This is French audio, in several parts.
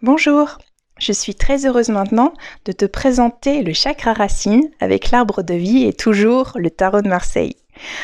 Bonjour, je suis très heureuse maintenant de te présenter le chakra racine avec l'arbre de vie et toujours le tarot de Marseille.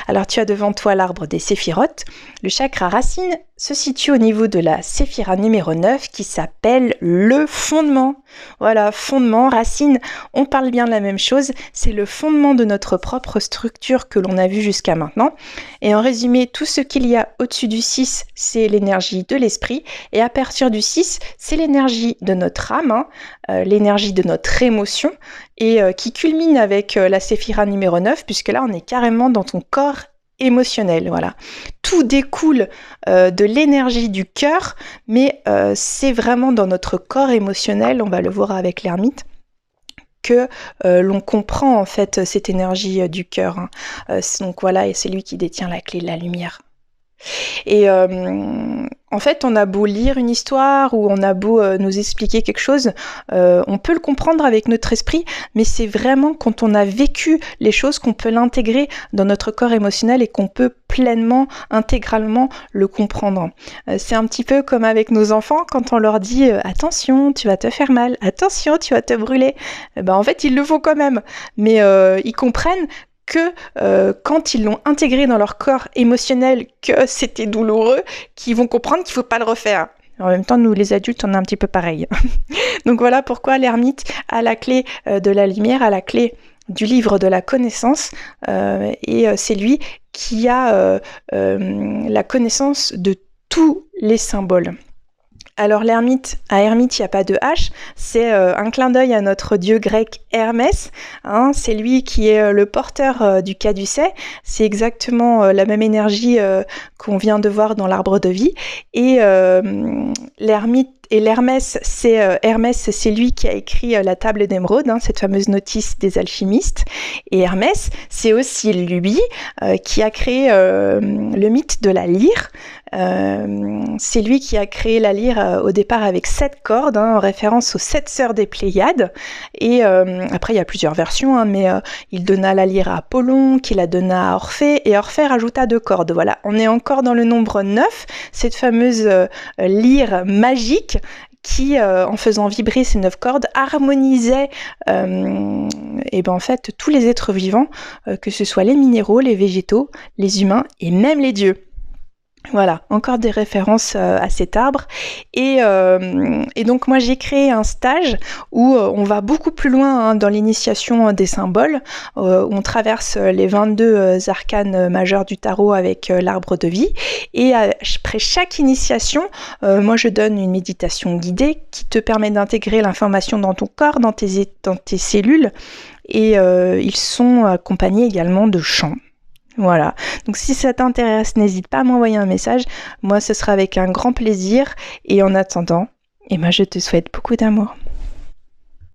Alors tu as devant toi l'arbre des séphirotes. Le chakra racine se situe au niveau de la séphira numéro 9 qui s'appelle le fondement. Voilà, fondement, racine, on parle bien de la même chose, c'est le fondement de notre propre structure que l'on a vu jusqu'à maintenant. Et en résumé, tout ce qu'il y a au-dessus du 6, c'est l'énergie de l'esprit, et à partir du 6, c'est l'énergie de notre âme, l'énergie de notre émotion, et qui culmine avec la séphira numéro 9, puisque là on est carrément dans ton corps émotionnel. Voilà. Tout découle de l'énergie du cœur, mais c'est vraiment dans notre corps émotionnel, on va le voir avec l'ermite, que l'on comprend en fait cette énergie du cœur. Donc voilà, et c'est lui qui détient la clé de la lumière. Et en fait, on a beau lire une histoire ou on a beau nous expliquer quelque chose, on peut le comprendre avec notre esprit, mais c'est vraiment quand on a vécu les choses qu'on peut l'intégrer dans notre corps émotionnel et qu'on peut pleinement, intégralement le comprendre. C'est un petit peu comme avec nos enfants quand on leur dit attention, tu vas te faire mal, attention, tu vas te brûler. En fait, ils le font quand même, mais ils comprennent que quand ils l'ont intégré dans leur corps émotionnel que c'était douloureux, qu'ils vont comprendre qu'il ne faut pas le refaire. En même temps, nous les adultes, on est un petit peu pareil. Donc voilà pourquoi l'ermite a la clé de la lumière, a la clé du livre de la connaissance, et c'est lui qui a la connaissance de tous les symboles. Alors l'ermite, à Hermite, il n'y a pas de H, c'est un clin d'œil à notre dieu grec Hermès, c'est lui qui est le porteur du caducet, c'est exactement la même énergie qu'on vient de voir dans l'arbre de vie, et l'ermite et l'Hermès, Hermès, c'est lui qui a écrit la table d'émeraude, cette fameuse notice des alchimistes. Et Hermès, c'est aussi lui qui a créé le mythe de la lyre. C'est lui qui a créé la lyre au départ avec 7 cordes, en référence aux 7 sœurs des Pléiades. Et après, il y a plusieurs versions, mais il donna la lyre à Apollon, qui la donna à Orphée, et Orphée rajouta 2 cordes. Voilà, on est encore dans le nombre 9, cette fameuse lyre magique qui, en faisant vibrer ces 9 cordes, harmonisait en fait tous les êtres vivants, que ce soit les minéraux, les végétaux, les humains et même les dieux. Voilà, encore des références à cet arbre. Et donc moi j'ai créé un stage où on va beaucoup plus loin dans l'initiation des symboles, où on traverse les 22 arcanes majeurs du tarot avec l'arbre de vie. Et après chaque initiation, moi je donne une méditation guidée qui te permet d'intégrer l'information dans ton corps, dans tes cellules. Et ils sont accompagnés également de chants. Voilà, donc si ça t'intéresse, n'hésite pas à m'envoyer un message, moi ce sera avec un grand plaisir, et en attendant, je te souhaite beaucoup d'amour.